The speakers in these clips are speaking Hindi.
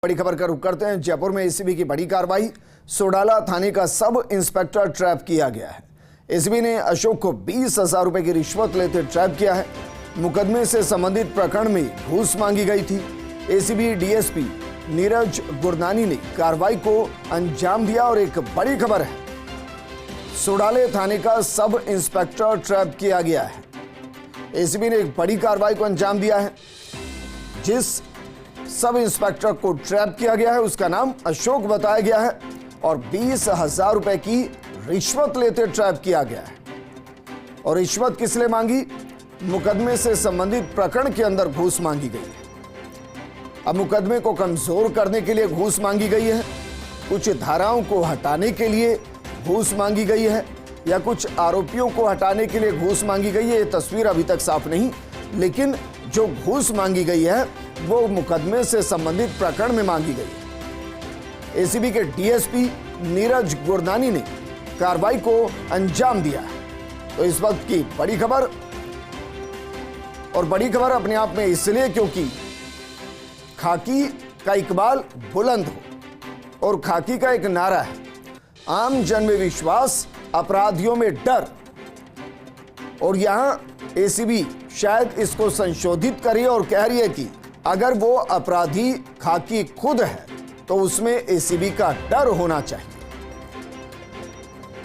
बड़ी खबर का रुख करते हैं। जयपुर में एसीबी की बड़ी कार्रवाई। सोडाला थाने का सब इंस्पेक्टर ट्रैप किया गया है। एसीबी ने अशोक को 20,000 रुपए की रिश्वत लेते ट्रैप किया है। मुकदमे से संबंधित प्रकरण में घूस मांगी गई थी। एसीबी डीएसपी नीरज गुरनानी ने कार्रवाई को अंजाम दिया और एक बड़ी खबर है, सोडाले थाने का सब इंस्पेक्टर ट्रैप किया गया है। एसीबी ने एक बड़ी कार्रवाई को अंजाम दिया है। जिस सब इंस्पेक्टर को ट्रैप किया गया है उसका नाम अशोक बताया गया है और 20,000 रुपए की रिश्वत लेते ट्रैप किया गया है। और रिश्वत किस लिए मांगी? मुकदमे से संबंधित प्रकरण के अंदर घूस मांगी गई है। अब मुकदमे को कमजोर करने के लिए घूस मांगी गई है, कुछ धाराओं को हटाने के लिए घूस मांगी गई है या कुछ आरोपियों को हटाने के लिए घूस मांगी गई है, ये तस्वीर अभी तक साफ नहीं। लेकिन जो घूस मांगी गई है वो मुकदमे से संबंधित प्रकरण में मांगी गई है। एसीबी के डीएसपी नीरज गुरनानी ने कार्रवाई को अंजाम दिया है। तो इस वक्त की बड़ी खबर, और बड़ी खबर अपने आप में इसलिए क्योंकि खाकी का इकबाल बुलंद हो और खाकी का एक नारा है, आम जन में विश्वास, अपराधियों में डर। और यहां एसीबी शायद इसको संशोधित कर रही है और कह रही है कि अगर वो अपराधी खाकी खुद है तो उसमें एसीबी का डर होना चाहिए।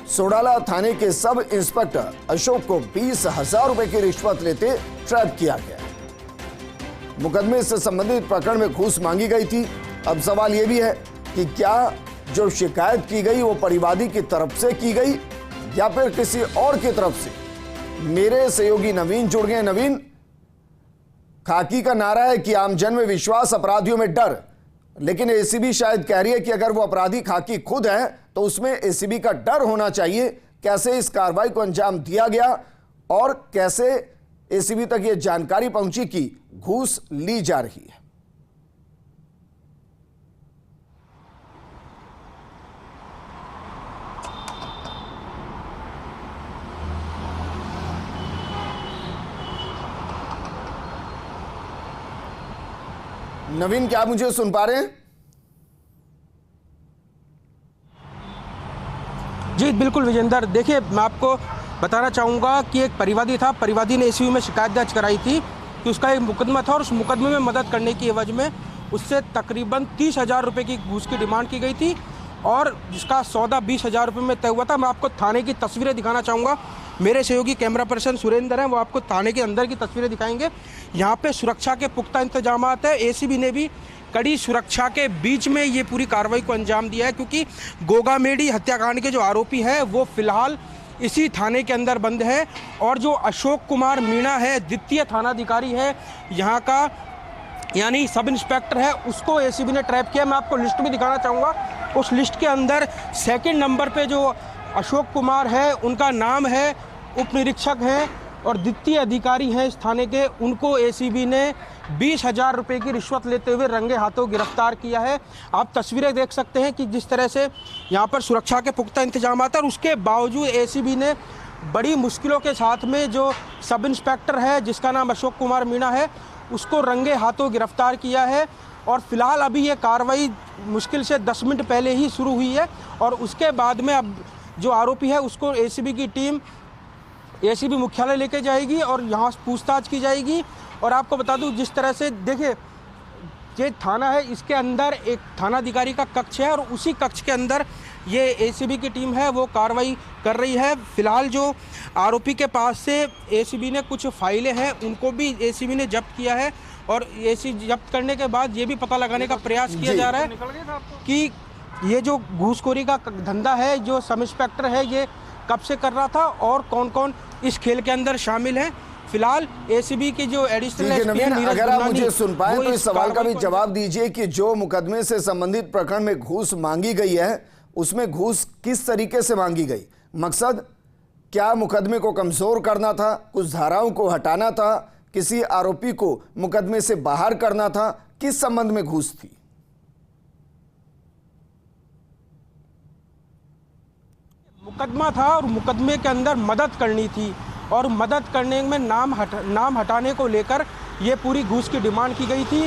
सोडाला थाने के सब इंस्पेक्टर अशोक को 20,000 रुपए की रिश्वत लेते ट्रैप किया गया। मुकदमे से संबंधित प्रकरण में घूस मांगी गई थी। अब सवाल यह भी है कि क्या जो शिकायत की गई वो परिवादी की तरफ से की गई या फिर किसी और की तरफ से। मेरे सहयोगी नवीन जुड़ गए। नवीन, खाकी का नारा है कि आम जन में विश्वास, अपराधियों में डर, लेकिन एसीबी शायद कह रही है कि अगर वो अपराधी खाकी खुद है तो उसमें एसीबी का डर होना चाहिए। कैसे इस कार्रवाई को अंजाम दिया गया और कैसे एसीबी तक ये जानकारी पहुंची कि घूस ली जा रही है? नवीन, क्या आप मुझे सुन पा रहे हैं? जी बिल्कुल विजेंदर, देखिए मैं आपको बताना चाहूँगा कि एक परिवादी था। परिवादी ने एसीबी में शिकायत दर्ज कराई थी कि उसका एक मुकदमा था और उस मुकदमे में मदद करने की एवज में उससे तकरीबन 30,000 रुपये की घूस की डिमांड की गई थी और जिसका सौदा 20,000 रुपये में तय हुआ था। मैं आपको थाने की तस्वीरें दिखाना चाहूँगा। मेरे सहयोगी कैमरा पर्सन सुरेंद्र हैं, वो आपको थाने के अंदर की तस्वीरें दिखाएंगे। यहाँ पे सुरक्षा के पुख्ता इंतजाम है। एसीबी ने भी कड़ी सुरक्षा के बीच में ये पूरी कार्रवाई को अंजाम दिया है क्योंकि गोगामेडी हत्याकांड के जो आरोपी है वो फिलहाल इसी थाने के अंदर बंद है और जो अशोक कुमार मीणा है, द्वितीय थानाधिकारी है यहाँ का, यानी सब इंस्पेक्टर है, उसको एसीबी ने ट्रैप किया। मैं आपको लिस्ट भी दिखाना चाहूँगा। उस लिस्ट के अंदर सेकंड नंबर पे जो अशोक कुमार है उनका नाम है, उप निरीक्षक हैं और द्वितीय अधिकारी हैं इस थाने के। उनको एसीबी ने 20,000 रुपये की रिश्वत लेते हुए रंगे हाथों गिरफ्तार किया है। आप तस्वीरें देख सकते हैं कि जिस तरह से यहाँ पर सुरक्षा के पुख्ता इंतजाम है और उसके बावजूद एसीबी ने बड़ी मुश्किलों के साथ में जो सब इंस्पेक्टर है जिसका नाम अशोक कुमार मीणा है उसको रंगे हाथों गिरफ्तार किया है। और फिलहाल अभी ये कार्रवाई मुश्किल से 10 मिनट पहले ही शुरू हुई है और उसके बाद में अब जो आरोपी है उसको एसीबी की टीम एसीबी मुख्यालय लेके जाएगी और यहाँ पूछताछ की जाएगी। और आपको बता दूं, जिस तरह से देखिए ये थाना है, इसके अंदर एक थानाधिकारी का कक्ष है और उसी कक्ष के अंदर ये एसीबी की टीम है वो कार्रवाई कर रही है। फिलहाल जो आरोपी के पास से एसीबी ने कुछ फाइलें हैं उनको भी एसीबी ने जब्त किया है और एसीबी जब्त करने के बाद ये भी पता लगाने का प्रयास किया जा रहा है कि ये जो घूसखोरी का धंधा है जो सब इंस्पेक्टर है ये कब से कर रहा था और कौन कौन इस खेल के अंदर शामिल है। फिलहाल एसीबी की जो एडिशनल अगर आप मुझे सुन पाए तो इस सवाल का भी जवाब दीजिए कि जो मुकदमे से संबंधित प्रकरण में घूस मांगी गई है उसमें घूस किस तरीके से मांगी गई? मकसद क्या मुकदमे को कमजोर करना था, कुछ धाराओं को हटाना था, किसी आरोपी को मुकदमे से बाहर करना था, किस संबंध में घूस थी? मुकदमा था और मुकदमे के अंदर मदद करनी थी और मदद करने में नाम हटाने को लेकर ये पूरी घूस की डिमांड की गई थी।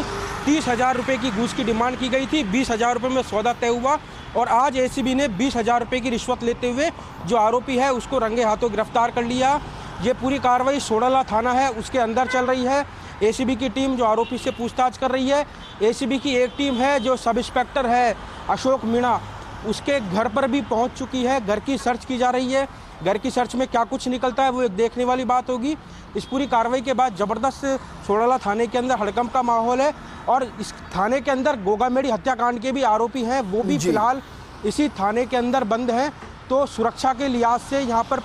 30,000 रुपये की घूस की डिमांड की गई थी। 20,000 रुपये में सौदा तय हुआ और आज एसीबी ने 20,000 रुपये की रिश्वत लेते हुए जो आरोपी है उसको रंगे हाथों गिरफ्तार कर लिया। ये पूरी कार्रवाई सोडाला थाना है उसके अंदर चल रही है। एसीबी की टीम जो आरोपी से पूछताछ कर रही है। एसीबी की एक टीम है जो सब इंस्पेक्टर है अशोक मीणा, उसके घर पर भी पहुंच चुकी है। घर की सर्च की जा रही है। घर की सर्च में क्या कुछ निकलता है वो एक देखने वाली बात होगी। इस पूरी कार्रवाई के बाद ज़बरदस्त सोडाला थाने के अंदर हड़कंप का माहौल है और इस थाने के अंदर गोगामेड़ी हत्याकांड के भी आरोपी हैं, वो भी फिलहाल इसी थाने के अंदर बंद हैं। तो सुरक्षा के लिहाज से यहाँ पर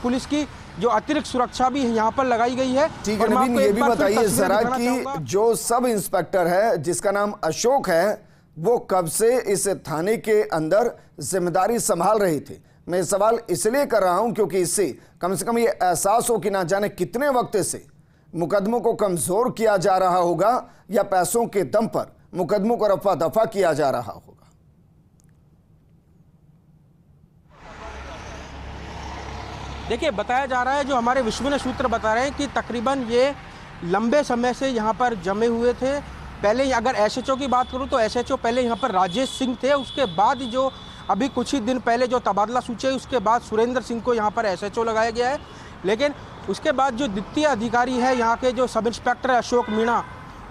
पुलिस की जो अतिरिक्त सुरक्षा भी यहाँ पर लगाई गई है। ठीक है नवीन, ये भी बताइए जरा कि जो सब इंस्पेक्टर है जिसका नाम अशोक है वो कब से इस थाने के अंदर जिम्मेदारी संभाल रहे थे? मैं सवाल इसलिए कर रहा हूं क्योंकि इससे कम से कम ये एहसास हो कि ना जाने कितने वक्त से मुकदमों को कमजोर किया जा रहा होगा या पैसों के दम पर मुकदमों को रफा दफा किया जा रहा होगा। देखिए, बताया जा रहा है, जो हमारे विश्वसनीय सूत्र बता रहे हैं कि तकरीबन ये लंबे समय से यहाँ पर जमे हुए थे। पहले अगर एसएचओ की बात करूँ तो एसएचओ पहले यहाँ पर राजेश सिंह थे, उसके बाद जो अभी कुछ ही दिन पहले जो तबादला सूची है उसके बाद सुरेंद्र सिंह को यहाँ पर एसएचओ लगाया गया है। लेकिन उसके बाद जो द्वितीय अधिकारी है यहाँ के जो सब इंस्पेक्टर अशोक मीणा,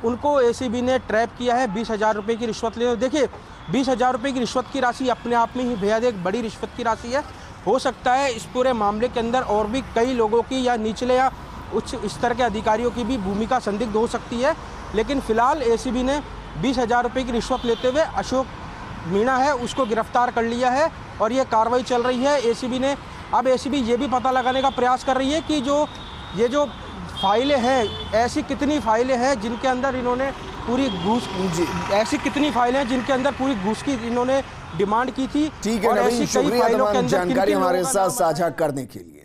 उनको एसीबी ने ट्रैप किया है 20,000 रुपये की रिश्वत ले। देखिए, 20,000 रुपये की रिश्वत की राशि अपने आप में ही बेहद एक बड़ी रिश्वत की राशि है। हो सकता है इस पूरे मामले के अंदर और भी कई लोगों की या निचले या उच्च स्तर के अधिकारियों की भी भूमिका संदिग्ध हो सकती है। लेकिन फिलहाल एसीबी ने 20,000 रुपये की रिश्वत लेते हुए अशोक मीणा है उसको गिरफ्तार कर लिया है और ये कार्रवाई चल रही है। एसीबी ने अब एसीबी ये भी पता लगाने का प्रयास कर रही है कि ये जो फाइलें हैं, ऐसी कितनी फाइलें हैं जिनके अंदर इन्होंने पूरी घूस, ऐसी कितनी फाइलें हैं जिनके अंदर पूरी घूस की इन्होंने डिमांड की थी। ठीक है नवीन, शुक्रिया तमाम जानकारी हमारे साथ साझा करने के लिए।